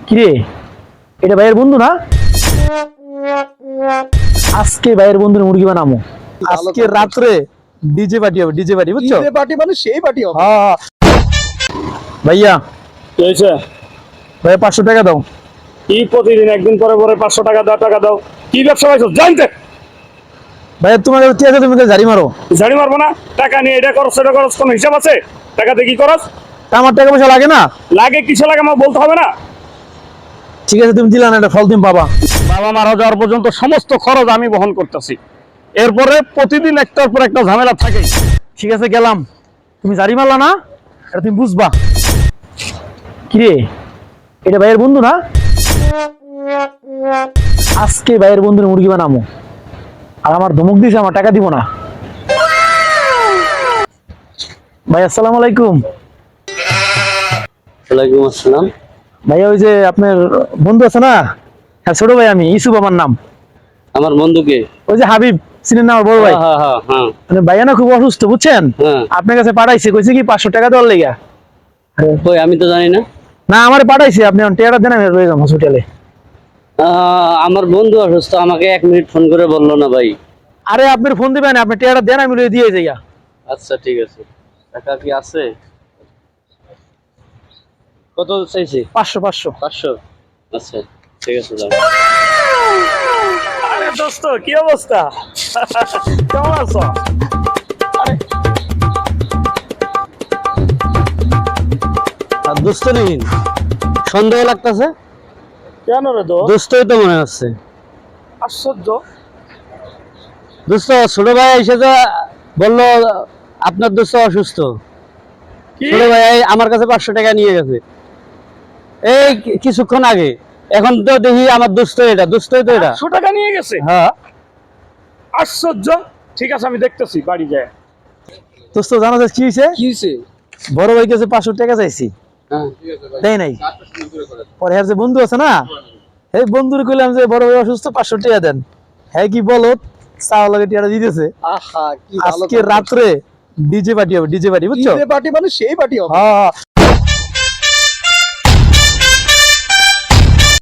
কিরে, এটা ভাইয়ের বন্ধু না? আজকে ভাইয়ের বন্ধুর মুরগি বানামো। আজকে রাত্রে ডিজে পার্টি হবে, ডিজে পার্টি, বুঝছো? ডিজে পার্টি মানে সেই পার্টি হবে। হ্যাঁ ভাইয়া, কি হয়েছে? ভাই 500 টাকা দাও। কি প্রতিদিন একদিন পরে পরে 500 টাকা দাও, টাকা দাও? কি ব্যবসা পাইছো জানতে? ভাইয়া তোমার কাছে আছে, তুমি ঝাড়ি মারো। ঝাড়ি মারবো না? টাকা নিয়ে এটা করছ সেটা করছ, কোনো হিসাব আছে? টাকাতে কি করছ? তা আমার টাকা পয়সা লাগে না? লাগে কিসে লাগে আমার বলতে হবে না? ঠিক আছে, তুমি দিলা না, এটা ফল তুমি পাবা। বাবা মারা যাওয়ার পর্যন্ত সমস্ত খরচ আমি বহন করতেছি। এরপরে প্রতিদিন একটার পর একটা ঝামেলা থাকে। ঠিক আছে, গেলাম। তুমি ঝাড়ি মারলা না, এটা তুমি বুঝবা। কিরে, এটা ভাইয়ের বন্ধু না? আজকে ভাইয়ের বন্ধুর মুরগি বানামো। আর আমার ধমক দিছে, আমার টাকা দিব না। ভাই আসসালামু আলাইকুম। ওয়ালাইকুম আসসালাম। ভাইয়া, ওই যে আপনার বন্ধু আছে না? হ্যাঁ, ছোট ভাই, আমি ইসুফ আমার নাম। আমার বন্ধুকে? ওই যে হাবিব, চিনেন না আমার বড় ভাই? হ্যাঁ হ্যাঁ হ্যাঁ মানে ভাইয়া না খুব অসুস্থ, বুঝছেন? হ্যাঁ। আপনার কাছে পাঠাইছে, কইছে কি 500 টাকা দেওয়ার লেগা। কই, আমি তো জানি না। না, আমার পাঠাইছে, আপনি টেয়ারা দেন, আমি রয়ে যাবো হসপিটালে। আমার বন্ধু অসুস্থ, আমাকে 1 মিনিট ফোন করে বললো না ভাই। আরে আপনার ফোন দিবেন, আপনি টেয়ারা দেন, আমি রয়ে দিয়ে যাইয়া। আচ্ছা ঠিক আছে, টাকা কি আছে? কত চাইছি? 500 500। 500? আচ্ছা ঠিক আছে, যাও। আরে দোস্ত, কি অবস্থা? কেমন আছো? আর দোস্ত নিন, সন্দেহ লাগতেছে। কেন রে দোস্তই তো মনে হচ্ছে। আশ্চর্য। দোস্ত, ছোট ভাই এসে তো বললো আপনার দোস্ত অসুস্থ। কি? ছোট ভাই আমার কাছে 500 টাকা নিয়ে গেছে এই কিছুক্ষণ আগে। এখন তো দেখি আমার দোস্তই তো এটা। 100 টাকা নিয়ে গেছে? হ্যাঁ। আশ্চর্য। ঠিক আছে, আমি দেখতেছি বাড়ি যায়। দোস্ত, জানো যে কি হয়েছে? কি হয়েছে? বড় ভাই কাছে 500 টাকা চাইছি, হ্যাঁ। দেয় নাই। পরে আর যে বন্ধু আছে না, এই বন্ধুর কইলাম যে বড় ভাই অসুস্থ, 500 টাকা দেন। হ্যাঁ, কি বলো, চাওয়া লাগে টিয়াটা দিতেছে। আহা, কি ভালো আজকে রাত্রে ডিজে পার্টি হবে, ডিজে পার্টি, বুঝছো? ডিজে পার্টি মানে সেই পার্টি হবে। হ্যাঁ।